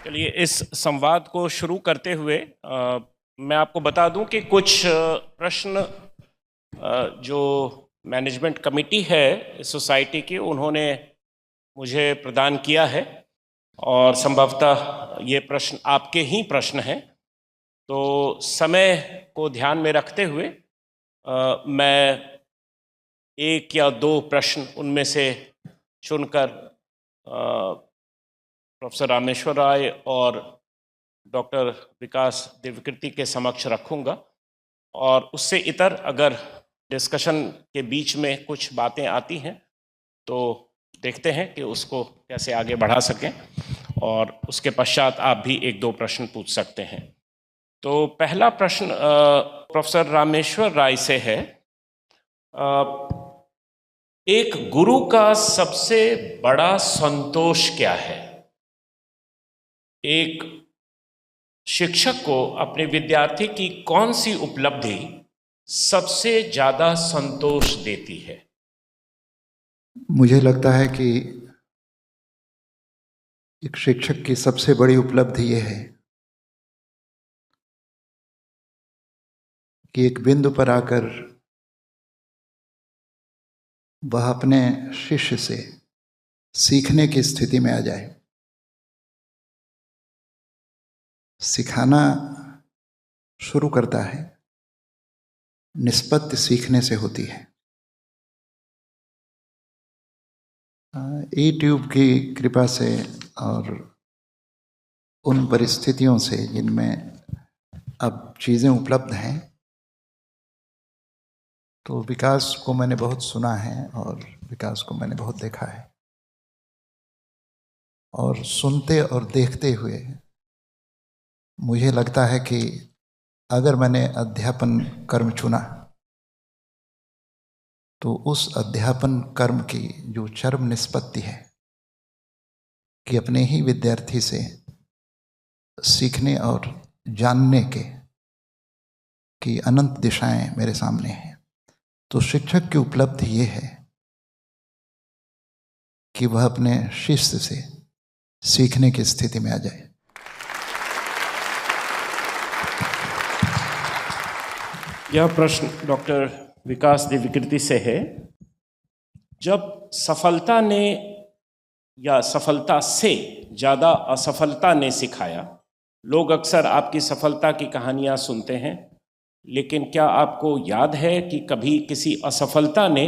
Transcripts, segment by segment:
चलिए इस संवाद को शुरू करते हुए मैं आपको बता दूं कि कुछ प्रश्न जो मैनेजमेंट कमेटी है इस सोसाइटी की उन्होंने मुझे प्रदान किया है और संभवतः ये प्रश्न आपके ही प्रश्न हैं। तो समय को ध्यान में रखते हुए मैं एक या दो प्रश्न उनमें से चुनकर प्रोफेसर रामेश्वर राय और डॉक्टर विकास दिव्यकृति के समक्ष रखूंगा और उससे इतर अगर डिस्कशन के बीच में कुछ बातें आती हैं तो देखते हैं कि उसको कैसे आगे बढ़ा सकें और उसके पश्चात आप भी एक दो प्रश्न पूछ सकते हैं। तो पहला प्रश्न प्रोफेसर रामेश्वर राय से है। एक गुरु का सबसे बड़ा संतोष क्या है? एक शिक्षक को अपने विद्यार्थी की कौन सी उपलब्धि सबसे ज्यादा संतोष देती है? मुझे लगता है कि एक शिक्षक की सबसे बड़ी उपलब्धि यह है कि एक बिंदु पर आकर वह अपने शिष्य से सीखने की स्थिति में आ जाए। सिखाना शुरू करता है, निष्पत्ति सीखने से होती है। यूट्यूब की कृपा से और उन परिस्थितियों से जिनमें अब चीज़ें उपलब्ध हैं, तो विकास को मैंने बहुत सुना है और विकास को मैंने बहुत देखा है। और सुनते और देखते हुए मुझे लगता है कि अगर मैंने अध्यापन कर्म चुना तो उस अध्यापन कर्म की जो चरम निष्पत्ति है कि अपने ही विद्यार्थी से सीखने और जानने की अनंत दिशाएं मेरे सामने हैं, तो शिक्षक की उपलब्धि ये है कि वह अपने शिष्य से सीखने की स्थिति में आ जाए। यह प्रश्न डॉक्टर विकास दिव्यकृति से है। जब सफलता ने या सफलता से ज़्यादा असफलता ने सिखाया, लोग अक्सर आपकी सफलता की कहानियाँ सुनते हैं, लेकिन क्या आपको याद है कि कभी किसी असफलता ने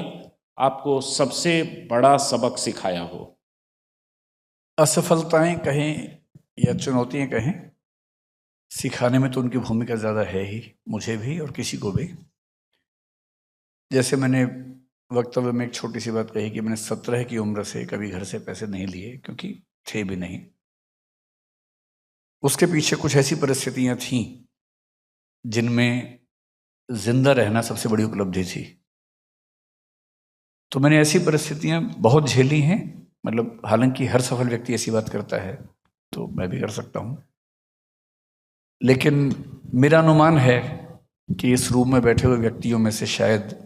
आपको सबसे बड़ा सबक सिखाया हो? असफलताएं कहें या चुनौतियां कहें, सिखाने में तो उनकी भूमिका ज़्यादा है ही, मुझे भी और किसी को भी। जैसे मैंने वक्तव्य में एक छोटी सी बात कही कि मैंने 17 की उम्र से कभी घर से पैसे नहीं लिए, क्योंकि थे भी नहीं। उसके पीछे कुछ ऐसी परिस्थितियां थीं जिनमें जिंदा रहना सबसे बड़ी उपलब्धि थी। तो मैंने ऐसी परिस्थितियां बहुत झेली हैं। मतलब हालांकि हर सफल व्यक्ति ऐसी बात करता है, तो मैं भी कर सकता हूं, लेकिन मेरा अनुमान है कि इस रूम में बैठे हुए व्यक्तियों में से शायद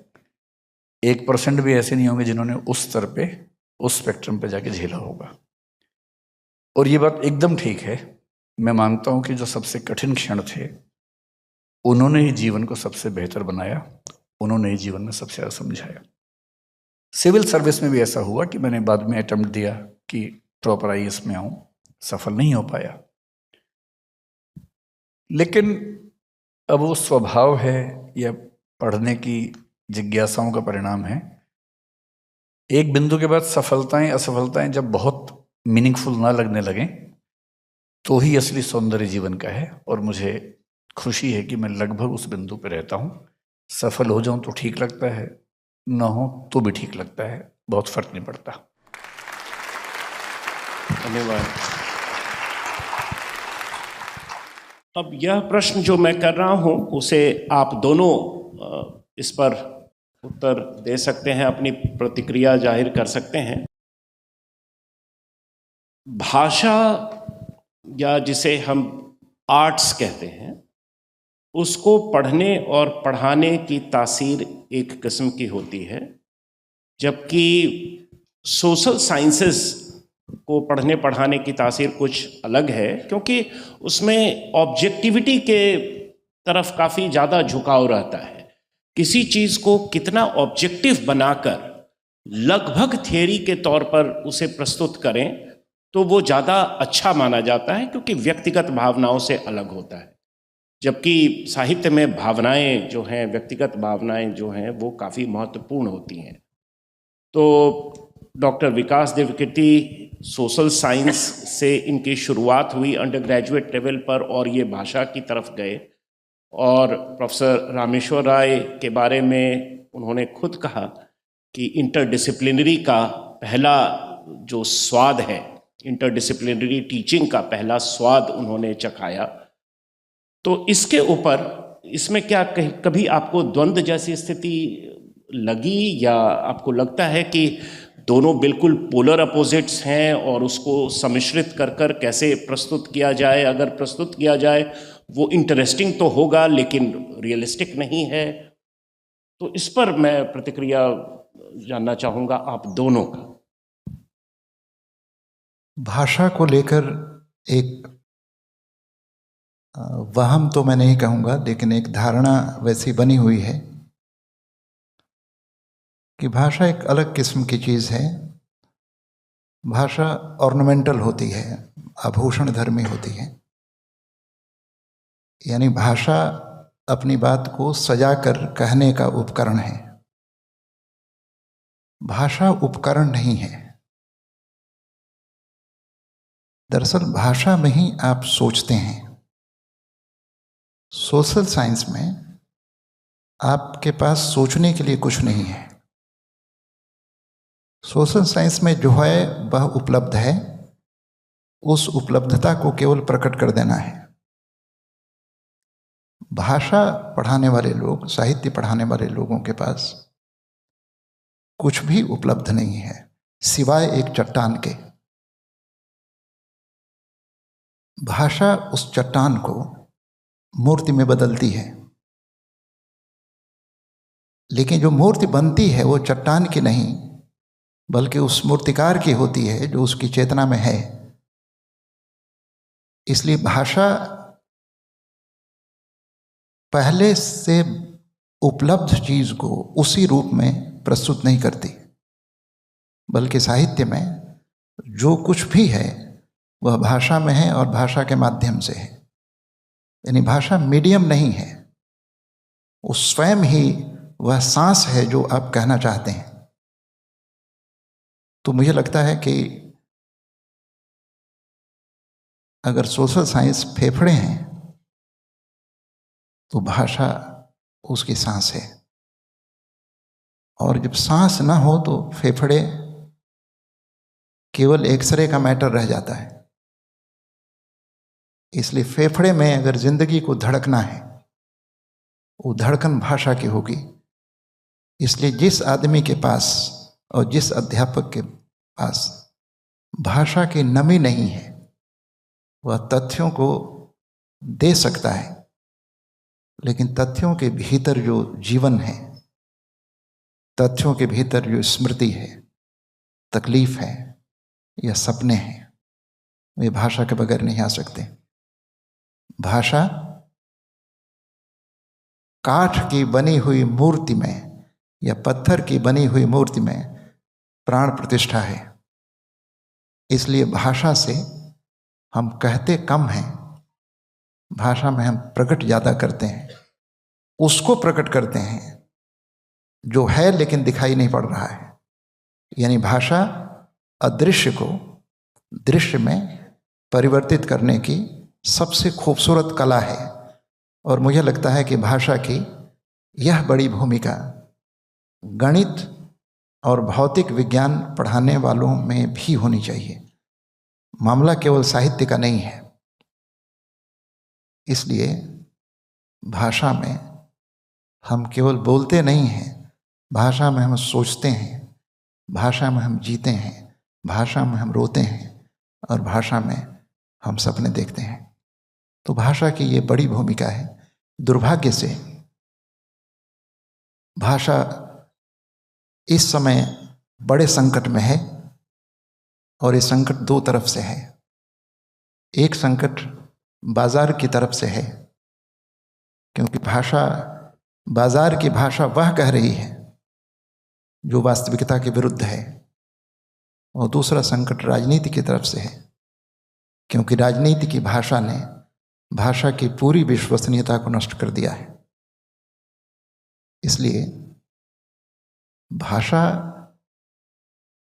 1% भी ऐसे नहीं होंगे जिन्होंने उस स्तर पे, उस स्पेक्ट्रम पे जाके झेला होगा। और ये बात एकदम ठीक है। मैं मानता हूं कि जो सबसे कठिन क्षण थे उन्होंने ही जीवन को सबसे बेहतर बनाया, उन्होंने ही जीवन में सबसे ज़्यादा समझाया। सिविल सर्विस में भी ऐसा हुआ कि मैंने बाद में अटेम्प्ट दिया कि प्रॉपर IAS में आऊं, सफल नहीं हो पाया। लेकिन अब वो स्वभाव है या पढ़ने की जिज्ञासाओं का परिणाम है। एक बिंदु के बाद सफलताएं असफलताएं जब बहुत मीनिंगफुल ना लगने लगें तो ही असली सौंदर्य जीवन का है। और मुझे खुशी है कि मैं लगभग उस बिंदु पर रहता हूं। सफल हो जाऊं तो ठीक लगता है, ना हो तो भी ठीक लगता है, बहुत फर्क नहीं पड़ता। धन्यवाद। अब यह प्रश्न जो मैं कर रहा हूं उसे आप दोनों इस पर उत्तर दे सकते हैं, अपनी प्रतिक्रिया जाहिर कर सकते हैं। भाषा या जिसे हम आर्ट्स कहते हैं, उसको पढ़ने और पढ़ाने की तासीर एक किस्म की होती है, जबकि सोशल साइंसेस को पढ़ने पढ़ाने की तासीर कुछ अलग है, क्योंकि उसमें ऑब्जेक्टिविटी के तरफ काफ़ी ज़्यादा झुकाव रहता है। किसी चीज़ को कितना ऑब्जेक्टिव बनाकर लगभग थियरी के तौर पर उसे प्रस्तुत करें तो वो ज़्यादा अच्छा माना जाता है, क्योंकि व्यक्तिगत भावनाओं से अलग होता है। जबकि साहित्य में भावनाएं जो हैं, व्यक्तिगत भावनाएं जो हैं, वो काफ़ी महत्वपूर्ण होती हैं। तो डॉक्टर विकास देवकीर्ति सोशल साइंस से इनकी शुरुआत हुई अंडर ग्रेजुएट लेवल पर, और ये भाषा की तरफ गए। और प्रोफेसर रामेश्वर राय के बारे में उन्होंने खुद कहा कि इंटरडिसिप्लिनरी का पहला जो स्वाद है, इंटरडिसिप्लिनरी टीचिंग का पहला स्वाद उन्होंने चखाया। तो इसके ऊपर, इसमें क्या कभी आपको द्वंद्व जैसी स्थिति लगी, या आपको लगता है कि दोनों बिल्कुल पोलर अपोजिट्स हैं और उसको सम्मिश्रित कर कर कैसे प्रस्तुत किया जाए? अगर प्रस्तुत किया जाए वो इंटरेस्टिंग तो होगा लेकिन रियलिस्टिक नहीं है। तो इस पर मैं प्रतिक्रिया जानना चाहूँगा आप दोनों का। भाषा को लेकर एक वहम तो मैं नहीं कहूँगा, लेकिन एक धारणा वैसी बनी हुई है कि भाषा एक अलग किस्म की चीज़ है। भाषा ऑर्नामेंटल होती है, आभूषण धर्मी होती है। यानी भाषा अपनी बात को सजाकर कहने का उपकरण है। भाषा उपकरण नहीं है। दरअसल भाषा में ही आप सोचते हैं। सोशल साइंस में आपके पास सोचने के लिए कुछ नहीं है। सोशल साइंस में जो है वह उपलब्ध है, उस उपलब्धता को केवल प्रकट कर देना है। भाषा पढ़ाने वाले लोग, साहित्य पढ़ाने वाले लोगों के पास कुछ भी उपलब्ध नहीं है सिवाय एक चट्टान के। भाषा उस चट्टान को मूर्ति में बदलती है, लेकिन जो मूर्ति बनती है वो चट्टान की नहीं बल्कि उस मूर्तिकार की होती है जो उसकी चेतना में है। इसलिए भाषा पहले से उपलब्ध चीज को उसी रूप में प्रस्तुत नहीं करती, बल्कि साहित्य में जो कुछ भी है वह भाषा में है और भाषा के माध्यम से है। यानी भाषा मीडियम नहीं है, वो स्वयं ही वह सांस है जो आप कहना चाहते हैं। तो मुझे लगता है कि अगर सोशल साइंस फेफड़े हैं तो भाषा उसकी सांस है, और जब सांस ना हो तो फेफड़े केवल एक्सरे का मैटर रह जाता है। इसलिए फेफड़े में अगर जिंदगी को धड़कना है, वो धड़कन भाषा की होगी। इसलिए जिस आदमी के पास और जिस अध्यापक के पास भाषा की नमी नहीं है, वह तथ्यों को दे सकता है, लेकिन तथ्यों के भीतर जो जीवन है, तथ्यों के भीतर जो स्मृति है, तकलीफ है या सपने हैं, वे भाषा के बगैर नहीं आ सकते। भाषा काठ की बनी हुई मूर्ति में या पत्थर की बनी हुई मूर्ति में प्राण प्रतिष्ठा है। इसलिए भाषा से हम कहते कम हैं, भाषा में हम प्रकट ज़्यादा करते हैं। उसको प्रकट करते हैं जो है लेकिन दिखाई नहीं पड़ रहा है। यानी भाषा अदृश्य को दृश्य में परिवर्तित करने की सबसे खूबसूरत कला है। और मुझे लगता है कि भाषा की यह बड़ी भूमिका गणित और भौतिक विज्ञान पढ़ाने वालों में भी होनी चाहिए। मामला केवल साहित्य का नहीं है। इसलिए भाषा में हम केवल बोलते नहीं हैं, भाषा में हम सोचते हैं, भाषा में हम जीते हैं, भाषा में हम रोते हैं और भाषा में हम सपने देखते हैं। तो भाषा की ये बड़ी भूमिका है। दुर्भाग्य से भाषा इस समय बड़े संकट में है। और ये संकट दो तरफ से है। एक संकट बाजार की तरफ से है, क्योंकि भाषा, बाजार की भाषा वह कह रही है जो वास्तविकता के विरुद्ध है। और दूसरा संकट राजनीति की तरफ से है, क्योंकि राजनीति की भाषा ने भाषा की पूरी विश्वसनीयता को नष्ट कर दिया है। इसलिए भाषा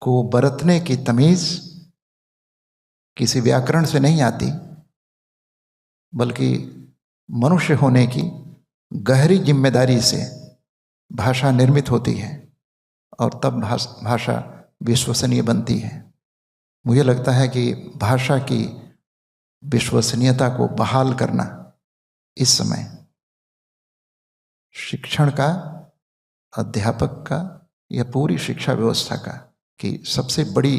को बरतने की तमीज़ किसी व्याकरण से नहीं आती, बल्कि मनुष्य होने की गहरी जिम्मेदारी से भाषा निर्मित होती है, और तब भाषा विश्वसनीय बनती है। मुझे लगता है कि भाषा की विश्वसनीयता को बहाल करना इस समय शिक्षण का, अध्यापक का या पूरी शिक्षा व्यवस्था का की सबसे बड़ी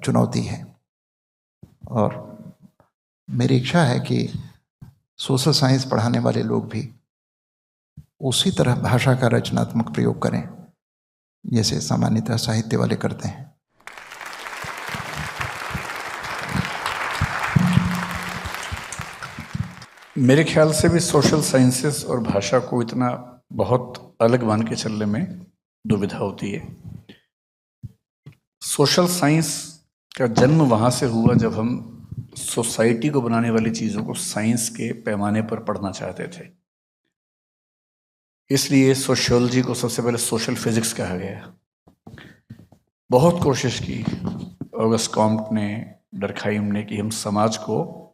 चुनौती है। और मेरी इच्छा है कि सोशल साइंस पढ़ाने वाले लोग भी उसी तरह भाषा का रचनात्मक प्रयोग करें जैसे सामान्यतः साहित्य वाले करते हैं। मेरे ख्याल से भी सोशल साइंसेस और भाषा को इतना बहुत अलग मान के चलने में दुविधा होती है। सोशल साइंस का जन्म वहाँ से हुआ जब हम सोसाइटी को बनाने वाली चीज़ों को साइंस के पैमाने पर पढ़ना चाहते थे। इसलिए सोशियोलॉजी को सबसे पहले सोशल फिजिक्स कहा गया। बहुत कोशिश की ऑगस्ट कॉम्ट ने, डर्खाइम ने, कि हम समाज को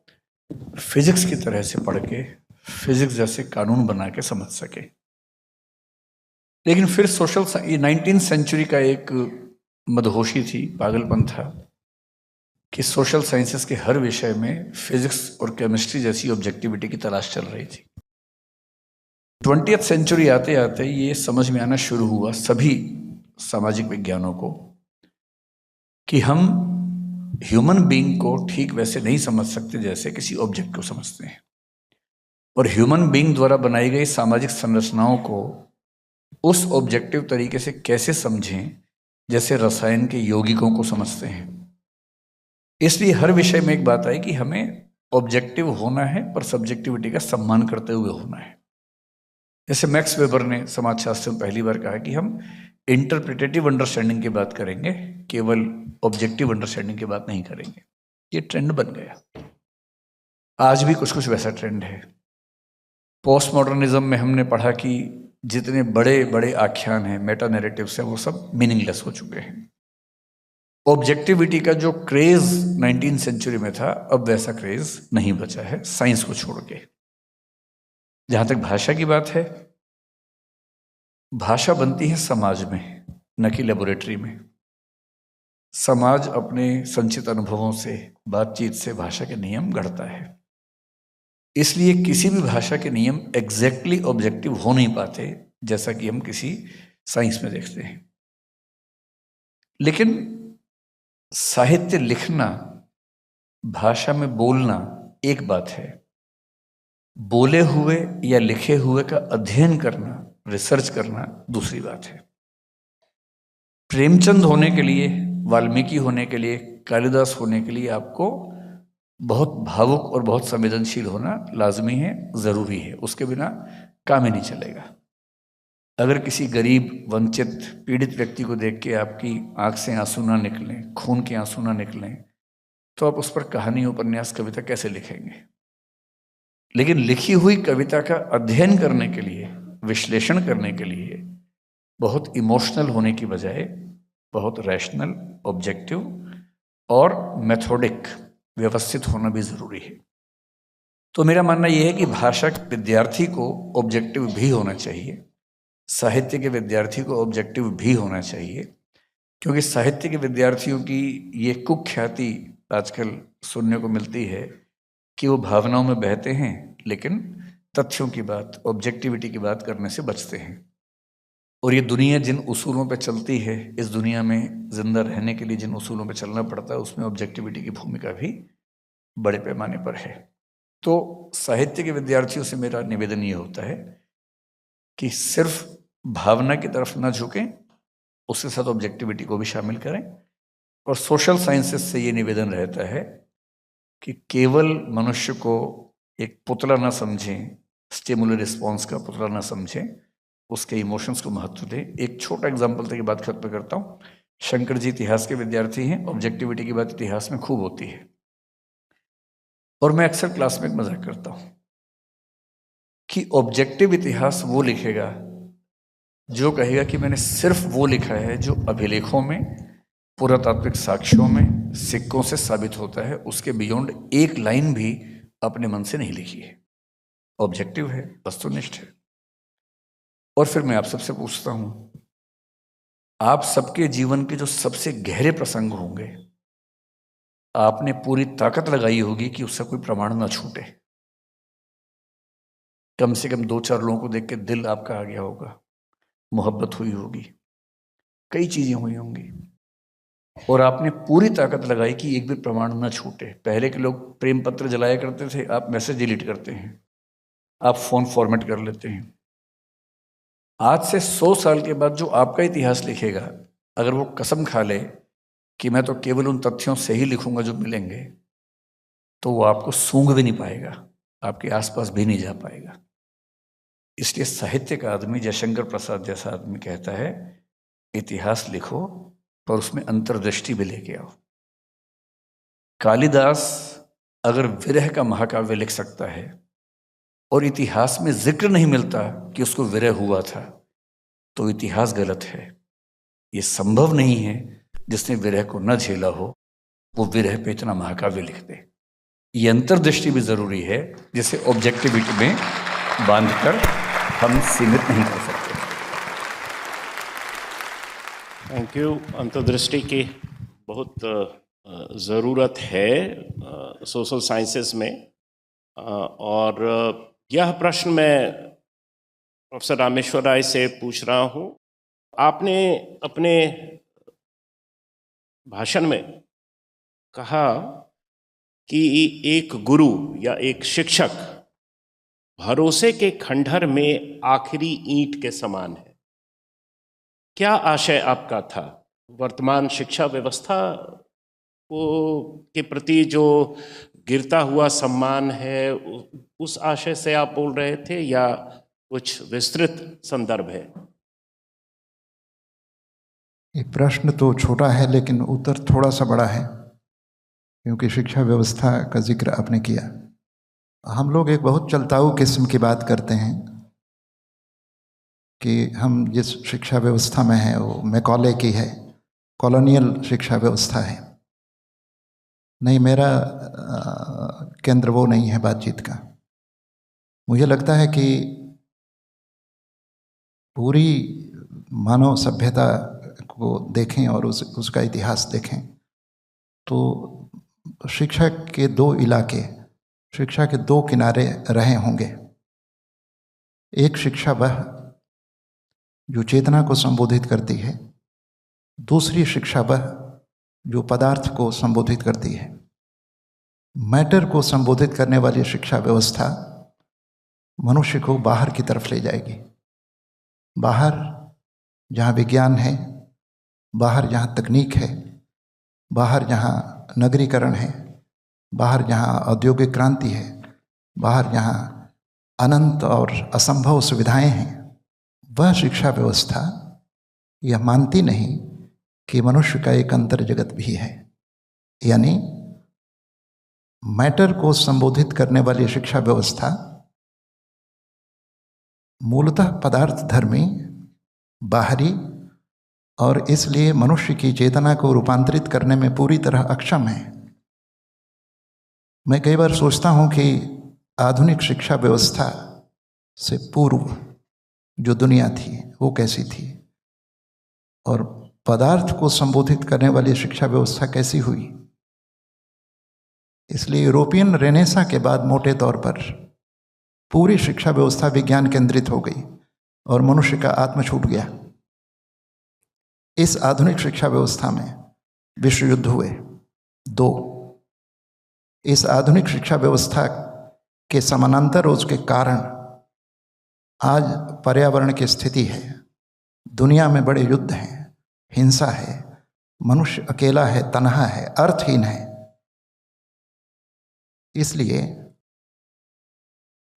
फिजिक्स की तरह से पढ़ के फिजिक्स जैसे कानून बना के समझ सके। लेकिन फिर सोशल 19वीं सेंचुरी का एक मदहोशी थी, पागलपन था कि सोशल साइंसेस के हर विषय में फिजिक्स और केमिस्ट्री जैसी ऑब्जेक्टिविटी की तलाश चल रही थी। 20वीं सेंचुरी आते आते ये समझ में आना शुरू हुआ सभी सामाजिक विज्ञानों को कि हम ह्यूमन बीइंग को ठीक वैसे नहीं समझ सकते जैसे किसी ऑब्जेक्ट को समझते हैं, और ह्यूमन बीइंग द्वारा बनाई गई सामाजिक संरचनाओं को उस ऑब्जेक्टिव तरीके से कैसे समझें जैसे रसायन के यौगिकों को समझते हैं। इसलिए हर विषय में एक बात आई कि हमें ऑब्जेक्टिव होना है पर सब्जेक्टिविटी का सम्मान करते हुए होना है। जैसे मैक्स वेबर ने समाजशास्त्र में पहली बार कहा कि हम इंटरप्रिटेटिव अंडरस्टैंडिंग की बात करेंगे, केवल ऑब्जेक्टिव अंडरस्टैंडिंग की बात नहीं करेंगे। ये ट्रेंड बन गया। आज भी कुछ कुछ वैसा ट्रेंड है। पोस्ट मॉडर्निज्म में हमने पढ़ा कि जितने बड़े बड़े आख्यान हैं, मेटा नैरेटिव्स हैं, वो सब मीनिंगलेस हो चुके हैं। ऑब्जेक्टिविटी का जो क्रेज 19वीं सेंचुरी में था, अब वैसा क्रेज नहीं बचा है साइंस को छोड़ के। जहां तक भाषा की बात है, भाषा बनती है समाज में, न कि लेबोरेटरी में। समाज अपने संचित अनुभवों से, बातचीत से भाषा के नियम गढ़ता है। इसलिए किसी भी भाषा के नियम एग्जैक्टली ऑब्जेक्टिव हो नहीं पाते, जैसा कि हम किसी साइंस में देखते हैं। लेकिन साहित्य लिखना, भाषा में बोलना एक बात है, बोले हुए या लिखे हुए का अध्ययन करना, रिसर्च करना दूसरी बात है। प्रेमचंद होने के लिए, वाल्मीकि होने के लिए, कालिदास होने के लिए आपको बहुत भावुक और बहुत संवेदनशील होना लाजमी है, ज़रूरी है। उसके बिना काम ही नहीं चलेगा। अगर किसी गरीब, वंचित, पीड़ित व्यक्ति को देख के आपकी आंख से आंसू ना निकलें, खून के आंसू ना निकलें, तो आप उस पर कहानी, उपन्यास, कविता कैसे लिखेंगे? लेकिन लिखी हुई कविता का अध्ययन करने के लिए, विश्लेषण करने के लिए बहुत इमोशनल होने की बजाय बहुत रैशनल, ऑब्जेक्टिव और मेथोडिक, व्यवस्थित होना भी ज़रूरी है। तो मेरा मानना यह है कि भाषा के विद्यार्थी को ऑब्जेक्टिव भी होना चाहिए, साहित्य के विद्यार्थी को ऑब्जेक्टिव भी होना चाहिए, क्योंकि साहित्य के विद्यार्थियों की ये कुख्याति आजकल सुनने को मिलती है कि वो भावनाओं में बहते हैं, लेकिन तथ्यों की बात, ऑब्जेक्टिविटी की बात करने से बचते हैं। और ये दुनिया जिन उसूलों पे चलती है, इस दुनिया में जिंदा रहने के लिए जिन उसूलों पे चलना पड़ता है, उसमें ऑब्जेक्टिविटी की भूमिका भी बड़े पैमाने पर है। तो साहित्य के विद्यार्थियों से मेरा निवेदन ये होता है कि सिर्फ भावना की तरफ ना झुकें, उसके साथ ऑब्जेक्टिविटी को भी शामिल करें, और सोशल साइंसेस से ये निवेदन रहता है कि केवल मनुष्य को एक पुतला ना समझें, स्टिमुलस रिस्पॉन्स का पुतला ना समझें, उसके इमोशंस को महत्व दें। एक छोटा एग्जाम्पल देके बात खत्म करता हूँ। शंकर जी इतिहास के विद्यार्थी हैं, ऑब्जेक्टिविटी की बात इतिहास में खूब होती है, और मैं अक्सर क्लास में एक मजाक करता हूँ कि ऑब्जेक्टिव इतिहास वो लिखेगा जो कहेगा कि मैंने सिर्फ वो लिखा है जो अभिलेखों में, पुरातात्विक साक्ष्यों में, सिक्कों से साबित होता है, उसके बियॉन्ड एक लाइन भी अपने मन से नहीं लिखी है। ऑब्जेक्टिव है, वस्तुनिष्ठ है। और फिर मैं आप सबसे पूछता हूं, आप सबके जीवन के जो सबसे गहरे प्रसंग होंगे, आपने पूरी ताकत लगाई होगी कि उससे कोई प्रमाण ना छूटे। कम से कम 2-4 लोगों को देख के दिल आपका आ गया होगा, मोहब्बत हुई होगी, कई चीजें हुई होंगी, और आपने पूरी ताकत लगाई कि एक भी प्रमाण ना छूटे। पहले के लोग प्रेम पत्र जलाया करते थे, आप मैसेज डिलीट करते हैं, आप फोन फॉर्मेट कर लेते हैं। आज से 100 साल के बाद जो आपका इतिहास लिखेगा, अगर वो कसम खा ले कि मैं तो केवल उन तथ्यों से ही लिखूंगा जो मिलेंगे, तो वो आपको सूंघ भी नहीं पाएगा, आपके आसपास भी नहीं जा पाएगा। इसलिए साहित्य का आदमी, जयशंकर प्रसाद जैसा आदमी कहता है, इतिहास लिखो पर उसमें अंतर्दृष्टि भी लेके आओ। कालिदास अगर विरह का महाकाव्य लिख सकता है और इतिहास में जिक्र नहीं मिलता कि उसको विरह हुआ था, तो इतिहास गलत है। ये संभव नहीं है जिसने विरह को न झेला हो वो विरह पे इतना महाकाव्य लिख दे। ये अंतर्दृष्टि भी जरूरी है, जिसे ऑब्जेक्टिविटी में बांधकर हम सीमित नहीं कर सकते। Thank you. अंतर्दृष्टि की बहुत ज़रूरत है सोशल साइंसेस में, और यह प्रश्न मैं प्रोफेसर रामेश्वर राय से पूछ रहा हूँ। आपने अपने भाषण में कहा कि एक गुरु या एक शिक्षक भरोसे के खंडहर में आखिरी ईंट के समान है। क्या आशय आपका था? वर्तमान शिक्षा व्यवस्था को के प्रति जो गिरता हुआ सम्मान है, उस आशय से आप बोल रहे थे, या कुछ विस्तृत संदर्भ है? ये प्रश्न तो छोटा है लेकिन उत्तर थोड़ा सा बड़ा है, क्योंकि शिक्षा व्यवस्था का जिक्र आपने किया। हम लोग एक बहुत चलताऊ किस्म की बात करते हैं कि हम जिस शिक्षा व्यवस्था में हैं वो मैकॉले की है, कॉलोनियल शिक्षा व्यवस्था है। नहीं, मेरा केंद्र वो नहीं है बातचीत का। मुझे लगता है कि पूरी मानव सभ्यता को देखें और उसका इतिहास देखें तो शिक्षा के दो इलाके, शिक्षा के दो किनारे रहे होंगे। एक शिक्षा वह जो चेतना को संबोधित करती है, दूसरी शिक्षा वह जो पदार्थ को संबोधित करती है। मैटर को संबोधित करने वाली शिक्षा व्यवस्था मनुष्य को बाहर की तरफ ले जाएगी। बाहर जहाँ विज्ञान है, बाहर जहाँ तकनीक है, बाहर जहाँ नगरीकरण है, बाहर जहाँ औद्योगिक क्रांति है, बाहर जहाँ अनंत और असंभव सुविधाएं हैं, वह शिक्षा व्यवस्था यह मानती नहीं कि मनुष्य का एक अंतर जगत भी है। यानी मैटर को संबोधित करने वाली शिक्षा व्यवस्था मूलतः पदार्थ धर्मी, बाहरी और इसलिए मनुष्य की चेतना को रूपांतरित करने में पूरी तरह अक्षम है। मैं कई बार सोचता हूँ कि आधुनिक शिक्षा व्यवस्था से पूर्व जो दुनिया थी वो कैसी थी, और पदार्थ को संबोधित करने वाली शिक्षा व्यवस्था कैसी हुई। इसलिए यूरोपियन रेनेसा के बाद मोटे तौर पर पूरी शिक्षा व्यवस्था विज्ञान केंद्रित हो गई और मनुष्य का आत्म छूट गया। इस आधुनिक शिक्षा व्यवस्था में विश्व युद्ध हुए 2। इस आधुनिक शिक्षा व्यवस्था के समानांतर उसके कारण आज पर्यावरण की स्थिति है, दुनिया में बड़े युद्ध हैं, हिंसा है, मनुष्य अकेला है, तन्हा है, अर्थहीन है। इसलिए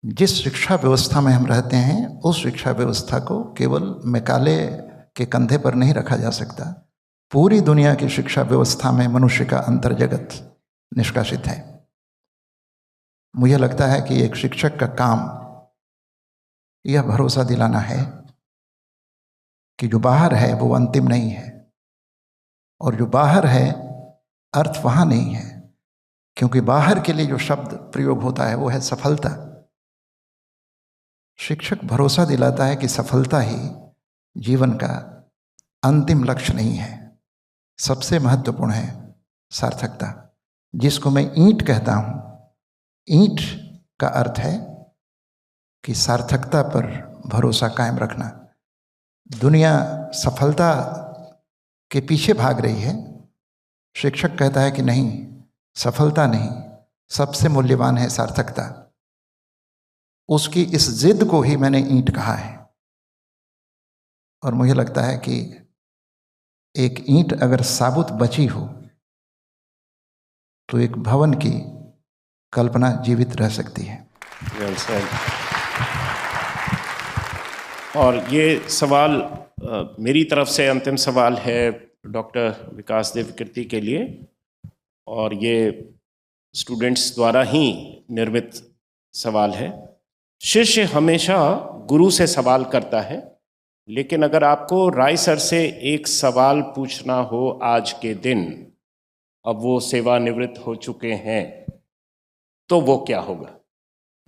जिस शिक्षा व्यवस्था में हम रहते हैं उस शिक्षा व्यवस्था को केवल मैकाले के कंधे पर नहीं रखा जा सकता। पूरी दुनिया की शिक्षा व्यवस्था में मनुष्य का अंतर्जगत निष्कासित है। मुझे लगता है कि एक शिक्षक का काम यह भरोसा दिलाना है कि जो बाहर है वो अंतिम नहीं है, और जो बाहर है अर्थ वहाँ नहीं है, क्योंकि बाहर के लिए जो शब्द प्रयोग होता है वो है सफलता। शिक्षक भरोसा दिलाता है कि सफलता ही जीवन का अंतिम लक्ष्य नहीं है, सबसे महत्वपूर्ण है सार्थकता, जिसको मैं ईंट कहता हूँ। ईंट का अर्थ है कि सार्थकता पर भरोसा कायम रखना। दुनिया सफलता के पीछे भाग रही है, शिक्षक कहता है कि नहीं, सफलता नहीं, सबसे मूल्यवान है सार्थकता। उसकी इस जिद को ही मैंने ईंट कहा है। और मुझे लगता है कि एक ईंट अगर साबुत बची हो तो एक भवन की कल्पना जीवित रह सकती है। Well said. और ये सवाल मेरी तरफ से अंतिम सवाल है डॉक्टर विकास देव कीर्ति के लिए, और ये स्टूडेंट्स द्वारा ही निर्मित सवाल है। शिष्य हमेशा गुरु से सवाल करता है, लेकिन अगर आपको राय सर से एक सवाल पूछना हो आज के दिन, अब वो सेवानिवृत्त हो चुके हैं, तो वो क्या होगा?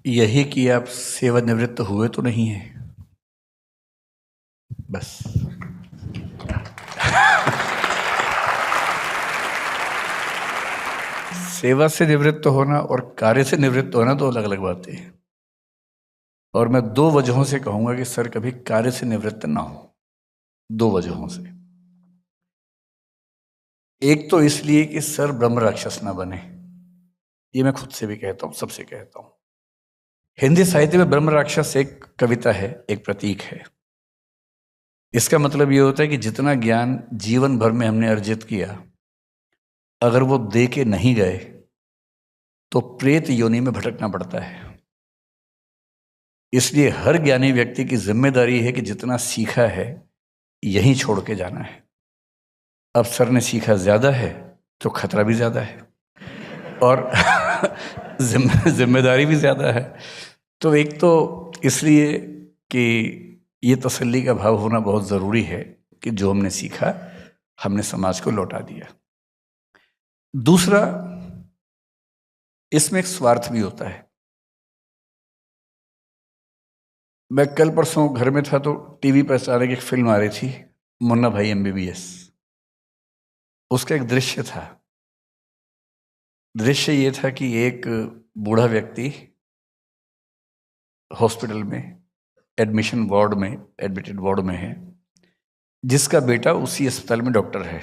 यही कि आप सेवानिवृत्त हुए तो नहीं है, बस। सेवा से निवृत्त होना और कार्य से निवृत्त होना दो अलग अलग बातें हैं। और मैं दो वजहों से कहूंगा कि सर कभी कार्य से निवृत्त ना हो। दो वजहों से। एक तो इसलिए कि सर ब्रह्म राक्षस ना बने, ये मैं खुद से भी कहता हूं, सबसे कहता हूं। हिंदी साहित्य में ब्रह्म राक्षस एक कविता है, एक प्रतीक है। इसका मतलब ये होता है कि जितना ज्ञान जीवन भर में हमने अर्जित किया, अगर वो दे के नहीं गए तो प्रेत योनि में भटकना पड़ता है। इसलिए हर ज्ञानी व्यक्ति की जिम्मेदारी है कि जितना सीखा है यहीं छोड़ के जाना है। अब सर ने सीखा ज्यादा है तो खतरा भी ज्यादा है और जिम्मेदारी भी ज्यादा है। तो एक तो इसलिए कि ये तसल्ली का भाव होना बहुत जरूरी है कि जो हमने सीखा हमने समाज को लौटा दिया। दूसरा, इसमें एक स्वार्थ भी होता है। मैं कल परसों घर में था तो टीवी पर अचानक एक फिल्म आ रही थी, मुन्ना भाई MBBS। उसका एक दृश्य था। दृश्य ये था कि एक बूढ़ा व्यक्ति हॉस्पिटल में एडमिटेड वार्ड में है, जिसका बेटा उसी अस्पताल में डॉक्टर है।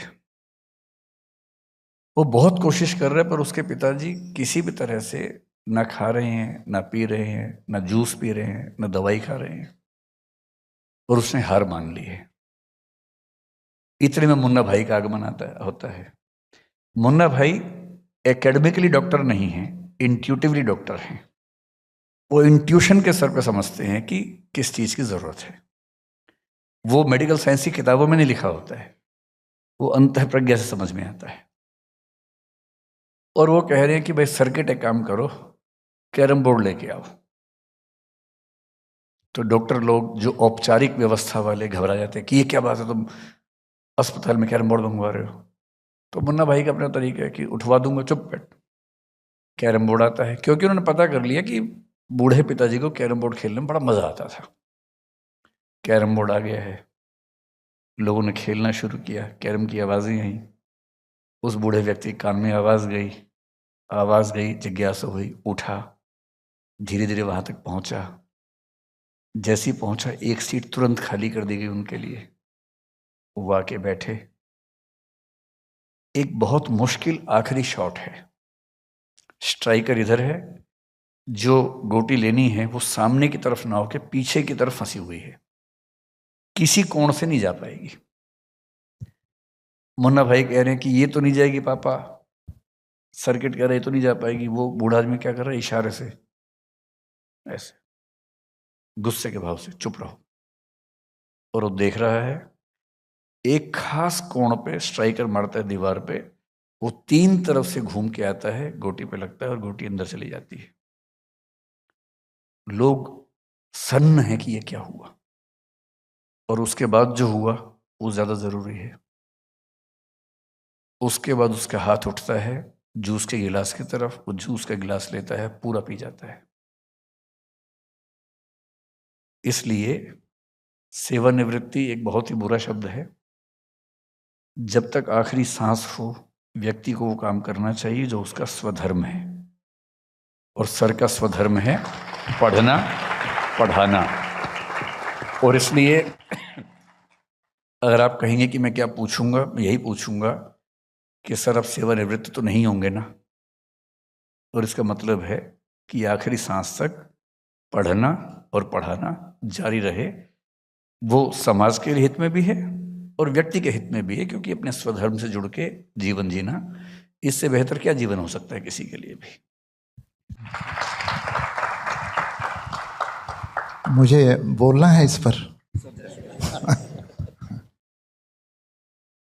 वो बहुत कोशिश कर रहा है पर उसके पिताजी किसी भी तरह से ना खा रहे हैं, ना पी रहे हैं, ना जूस पी रहे हैं, ना दवाई खा रहे हैं, और उसने हार मान ली है। इतने में मुन्ना भाई का आगमन होता है। मुन्ना भाई एकेडमिकली डॉक्टर नहीं है, इंट्यूटिवली डॉक्टर हैं। वो इंट्यूशन के स्तर पे समझते हैं कि किस चीज की जरूरत है। वो मेडिकल साइंस की किताबों में नहीं लिखा होता है, वो अंतः प्रज्ञा से समझ में आता है। और वो कह रहे हैं कि भाई सर्किट एक काम करो, कैरम बोर्ड लेके आओ। तो डॉक्टर लोग जो औपचारिक व्यवस्था वाले घबरा जाते हैं कि ये क्या बात है, तुम अस्पताल में कैरम बोर्ड मंगवा रहे हो। तो मुन्ना भाई का अपना तरीका है कि उठवा दूंगा, चुप बैठ। कैरम बोर्ड आता है, क्योंकि उन्होंने पता कर लिया कि बूढ़े पिताजी को कैरम बोर्ड खेलने में बड़ा मजा आता था। कैरम बोर्ड आ गया है, लोगों ने खेलना शुरू किया, कैरम की आवाजें आई, उस बूढ़े व्यक्ति के कान में आवाज गई, जिज्ञासा हुई, उठा, धीरे धीरे वहां तक पहुंचा। जैसे ही पहुंचा, एक सीट तुरंत खाली कर दी गई उनके लिए। वो आके बैठे। एक बहुत मुश्किल आखिरी शॉट है। स्ट्राइकर इधर है, जो गोटी लेनी है वो सामने की तरफ नाव के पीछे की तरफ फंसी हुई है, किसी कोण से नहीं जा पाएगी। मुन्ना भाई कह रहे हैं कि ये तो नहीं जाएगी पापा, सर्किट कह रहे तो नहीं जा पाएगी, वो बूढ़ा आदमी क्या कर रहा है, इशारे से ऐसे गुस्से के भाव से चुप रहो, और वो देख रहा है एक खास कोण पे स्ट्राइकर मारता है दीवार पे, वो 3 तरफ से घूम के आता है, गोटी पे लगता है और गोटी अंदर चली जाती है। लोग सन्न है कि ये क्या हुआ, और उसके बाद जो हुआ वो ज्यादा जरूरी है। उसके बाद उसका हाथ उठता है जूस के गिलास की तरफ, वो जूस का गिलास लेता है, पूरा पी जाता है। इसलिए सेवानिवृत्ति एक बहुत ही बुरा शब्द है। जब तक आखिरी सांस हो व्यक्ति को वो काम करना चाहिए जो उसका स्वधर्म है, और सर का स्वधर्म है पढ़ना पढ़ाना। और इसलिए अगर आप कहेंगे कि मैं क्या पूछूंगा, मैं यही पूछूंगा कि सर आप सेवानिवृत्त तो नहीं होंगे ना, और इसका मतलब है कि आखिरी सांस तक पढ़ना और पढ़ाना जारी रहे। वो समाज के हित में भी है और व्यक्ति के हित में भी है, क्योंकि अपने स्वधर्म से जुड़ के जीवन जीना, इससे बेहतर क्या जीवन हो सकता है किसी के लिए भी। मुझे बोलना है इस पर।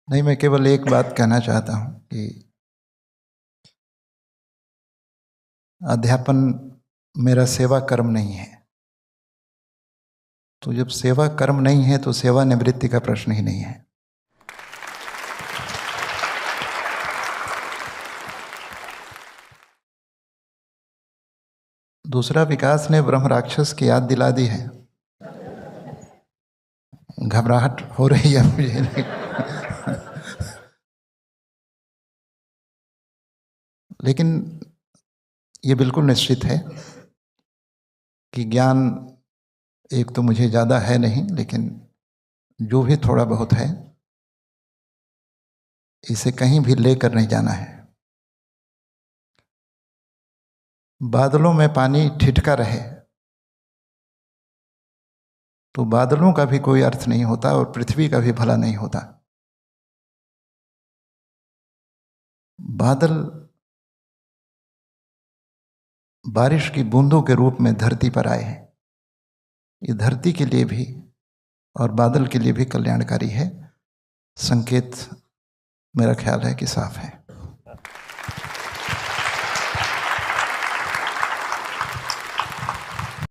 नहीं, मैं केवल एक बात कहना चाहता हूं कि अध्यापन मेरा सेवा कर्म नहीं है। तो जब सेवा कर्म नहीं है तो सेवानिवृत्ति का प्रश्न ही नहीं है। दूसरा, विकास ने ब्रह्म राक्षस की याद दिला दी है। घबराहट हो रही है मुझे। लेकिन ये बिल्कुल निश्चित है कि ज्ञान एक तो मुझे ज़्यादा है नहीं, लेकिन जो भी थोड़ा बहुत है इसे कहीं भी लेकर नहीं जाना है। बादलों में पानी ठिठका रहे तो बादलों का भी कोई अर्थ नहीं होता और पृथ्वी का भी भला नहीं होता। बादल बारिश की बूंदों के रूप में धरती पर आए हैं। ये धरती के लिए भी और बादल के लिए भी कल्याणकारी है। संकेत मेरा ख्याल है कि साफ है।